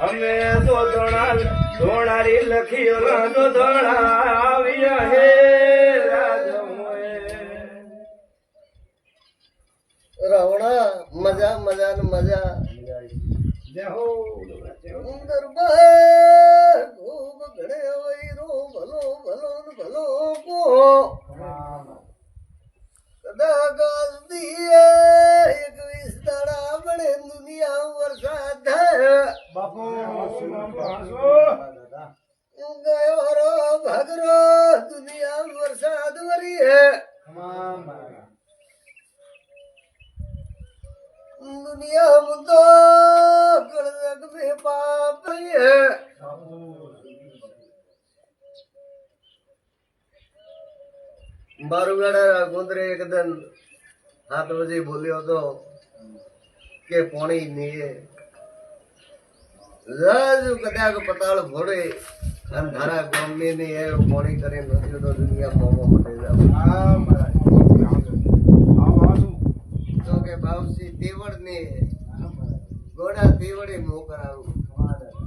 અમે તો ધોણારી લખીઓ તો ધોણાવ્યા હે રાવણા મજા મજા ને મજા દરબાર ખૂબ ઘણે વૈરો ભલો ભલો ને ભલો કો કદાચ દીએ 21 દાડા બને દુનિયા વરસાદ થાય બાપુ ગયો રો ભાગરો દુનિયા વરસાદ વરી હે दुनिया मुद्दो कड़क में पाप है बारूगढ़ गुंदरे एक दिन 7 बजे बोलियो तो के पानी नहीं है राजू कदाक पताल फोड़े अंधारा गाम में नहीं है पानी करे नहीं तो दुनिया मोमो मटे जाओ तो के बावसी देवड़ ने गोड़ा देवड़े मो कराऊ